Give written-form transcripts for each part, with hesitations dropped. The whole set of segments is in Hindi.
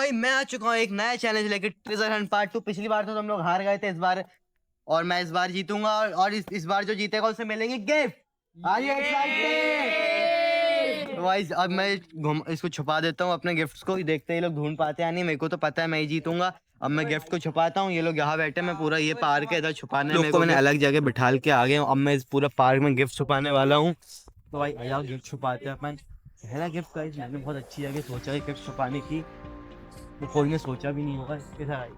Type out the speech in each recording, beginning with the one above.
भाई मैं आ चुका हूँ एक नया चैलेंज लेके, ट्रेजर हंट पार्ट 2। पिछली बार तो हम लोग हार गए थे, इस बार और मैं इस बार जीतूंगा और इस बार जो जीतेगा उसे मिलेंगे गिफ्ट। Are you excited? तो भाई अब मैं इसको छुपा देता हूँ अपने गिफ्ट्स को, देखते ही लोग ढूंढ पाते हैं नहीं। मेरे को तो पता है मैं ही जीतूंगा। अब मैं गिफ्ट को छुपाता हूँ, ये लोग यहाँ बैठे, मैं पूरा ये पार्क है इधर छुपाने लोग को मैंने अलग जगह बिठाल के आ गए हूँ। अब मैं इस पूरा पार्क में गिफ्ट छुपाने वाला हूँ। तो भाई आया गिफ्ट छुपाते हैं अपन। पहला गिफ्ट का मैंने बहुत अच्छी जगह सोचा है गिफ्ट छुपाने की, तो कोई ने सोचा भी नहीं होगा। इधर आई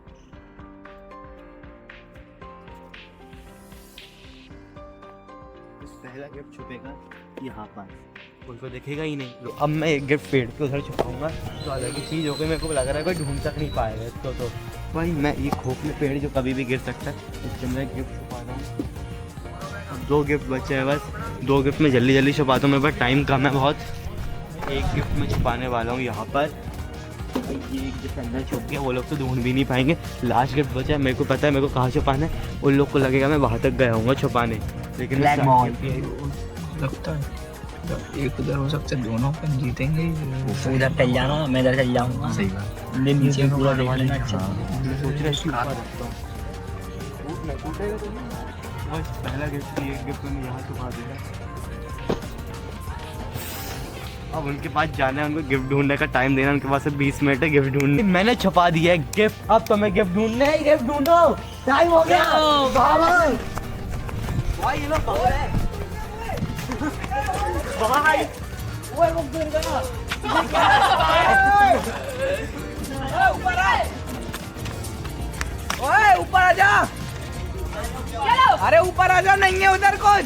पहला गिफ्ट छुपेगा यहाँ पर, कोई को देखेगा ही नहीं। तो अब मैं एक गिफ्ट पेड़ के उधर छुपाऊंगा तो अलग ही चीज़ हो गई। मेरे को लग रहा है कोई ढूंढ तक नहीं पाएगा इसको। तो भाई मैं ये खोखले पेड़ जो कभी भी गिर सकता है, इसके अंदर गिफ्ट छुपा रहा हूँ। अब 2 गिफ्ट बचे हैं बस, 2 गिफ्ट में जल्दी जल्दी छुपाता हूँ, मेरे पास टाइम कम है बहुत। एक गिफ्ट में छुपाने वाला हूँ यहाँ पर, ये एक गिफ्ट अंदर छुप गया, वो लोग तो ढूंढ भी नहीं पाएंगे। लास्ट गिफ्ट बचा है, मेरे को पता है मेरे को कहाँ छुपाना है। उन लोग को लगेगा मैं वहाँ तक गया हूँ छुपाने, लेकिन लगता है एक उधर हो सकता है, दोनों अपन जीतेंगे। उधर चल जाना, मैं इधर चल जाऊंगा। सही बात। नीचे पूरा देख लेना। अच्छा सोच रहे पहला गिफ्ट एक गिफ्ट में यहाँ छुपा देगा। अब उनके पास जाना है, उनको गिफ्ट ढूंढने का टाइम देना, उनके पास 20 मिनट है गिफ्ट ढूंढने। मैंने छुपा दिया है गिफ्ट, अब तो मैं गिफ्ट ढूंढने ही गिफ्ट ढूंढो, टाइम हो गया। भाई ये लोग बाहर है, भाई वो रुक गया। ऊपर आ, ओए ऊपर आ जा। अरे ऊपर आ जा, नहीं है उधर कुछ।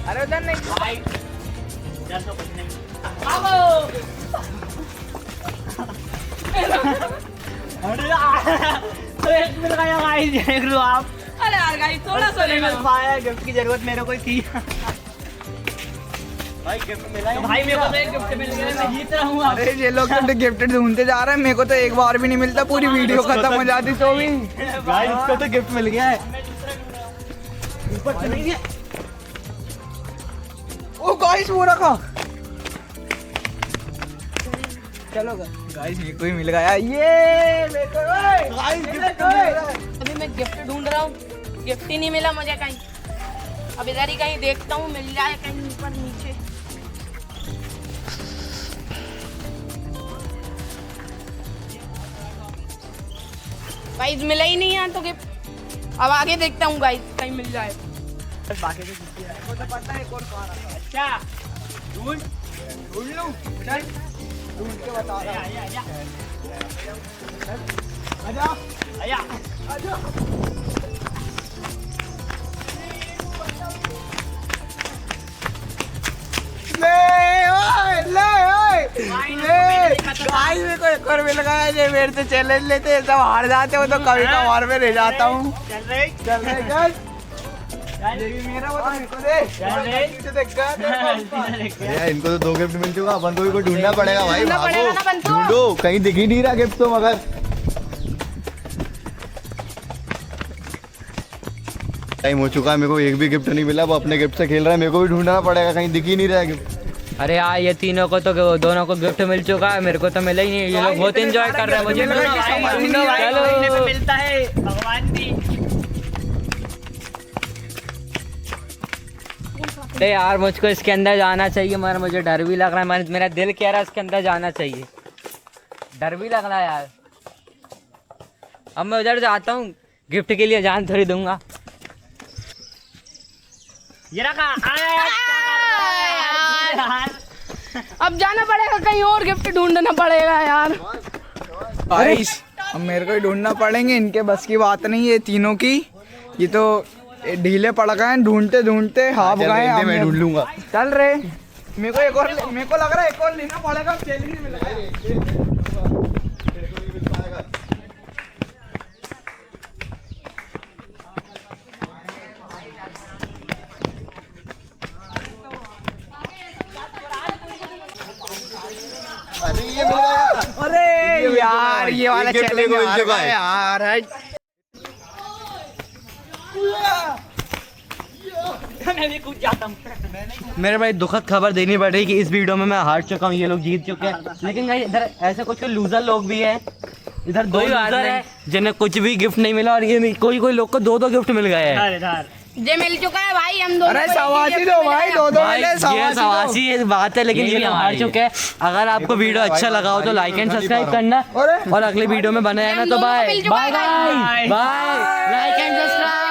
अरे उधर नहीं भाई, तो एक मिल गया गाइस, देख लो आप। अरे यार गाइस थोड़ा सा नहीं मिल पाया, गिफ्ट की जरूरत मेरे को थी। भाई गिफ्ट मिला है भाई, मेरे को तो एक गिफ्ट मिल गया, मैं जीत रहा हूँ। अरे ये लोग तो गिफ्ट ढूंढते जा रहे हैं, मेरे को तो एक बार भी नहीं मिलता, पूरी वीडियो खत्म हो जाती तो भी। गाइस इसको तो गिफ्ट मिल गया है। ऊपर चलेंगे। ओ गाइस वो रखा, चलो गाइस मेरे को ही मिल गया ये। मेरे को गाइस गिफ्ट मिल रहा है। अभी मैं गिफ्ट ढूंढ रहा हूँ, गिफ्ट ही नहीं मिला मुझे कहीं। अब इधर ही कहीं देखता हूँ, मिल जाए कहीं ऊपर नीचे। गाइस मिला ही नहीं है तो गिफ्ट। अब आगे देखता हूँ गाइस, कहीं मिल जाए। बाकी तो पता है कौन कहाँ रखा है। अच्छा ढूंढ लूं, चल ढूंढ के बता रहा हूं। आजा आया आजा। ले ओए ले ओए ले। गाइस मेरे को एक और मिल गया है। ये मेरे से चैलेंज लेते हैं, सब हार जाते हो तो कभी कभार में रह जाता हूँ। चल रही चल ये भी मेरा, वो तो मेरे को दे। इनको तो 2 गिफ्ट मिल चुका, अपन को भी कोई ढूंढना पड़ेगा भाई। ढूंढना पड़ेगा ना बंतु। ढूंढो, कहीं दिख ही नहीं रहा गिफ्ट तो। मगर टाइम हो चुका है, मेरे को एक भी गिफ्ट नहीं मिला। वो अपने गिफ्ट से खेल रहा है, मेरे को भी ढूंढना पड़ेगा, कहीं दिख ही नहीं रहा गिफ्ट। अरे यार ये तीनों को तो, दोनों को गिफ्ट मिल चुका है, मेरे को तो मिला ही नहीं। ये लोग बहुत एंजॉय कर रहे हैं। मुझे चलो मिलता है भगवान भी। अरे यार मुझको इसके अंदर जाना चाहिए, मगर मुझे डर भी लग रहा है। मेरा दिल कह रहा है इसके अंदर जाना चाहिए, डर भी लग रहा है यार। अब मैं उधर जाता हूँ, गिफ्ट के लिए जान थोड़ी दूंगा। ये रखा। अब जाना पड़ेगा कहीं और, गिफ्ट ढूंढना पड़ेगा यार। गाइस अब मेरे को ही ढूंढना पड़ेंगे, इनके बस की बात नहीं है तीनों की। ये तो ढीले पड़ गए हैं, ढूंढते ढूंढते हाफ गए। मैं ढूंढ लूंगा। चल रहे, मेरे को एक और, मेरे को लग रहा है एक और लेना पड़ेगा। चैलेंज मिल गया। अरे ये मिल गया। अरे यार ये वाला चैलेंज मिल चुका है यार। मैं भी कूद जाता हूँ। मेरे भाई दुखद खबर देनी पड़ रही कि इस वीडियो में मैं हार चुका हूँ, ये लोग जीत चुके हैं। लेकिन भाई इधर ऐसे कुछ लूजर लोग भी हैं इधर दो कोई बात लूजर नहीं। है जिन्हें कुछ भी गिफ्ट नहीं मिला और ये नहीं, कोई कोई लोग को 2-2 गिफ्ट मिल गए हैं। ये मिल चुका है भाई, हम दोनों अरे को एक ही सवासी gift दो मिला भाई, है। 2-2 भाई मिले, ये सवासी सवासी ये बात है, लेकिन ये ये भी लोग हार हमारे चुके हैं। अगर आपको वीडियो अच्छा लगा हो तो लाइक एंड सब्सक्राइब करना अरे। और अगले वीडियो में बने रहना। हम तो दोनों को बाय मिल चुका बाय है भाई। Bye, like and subscribe.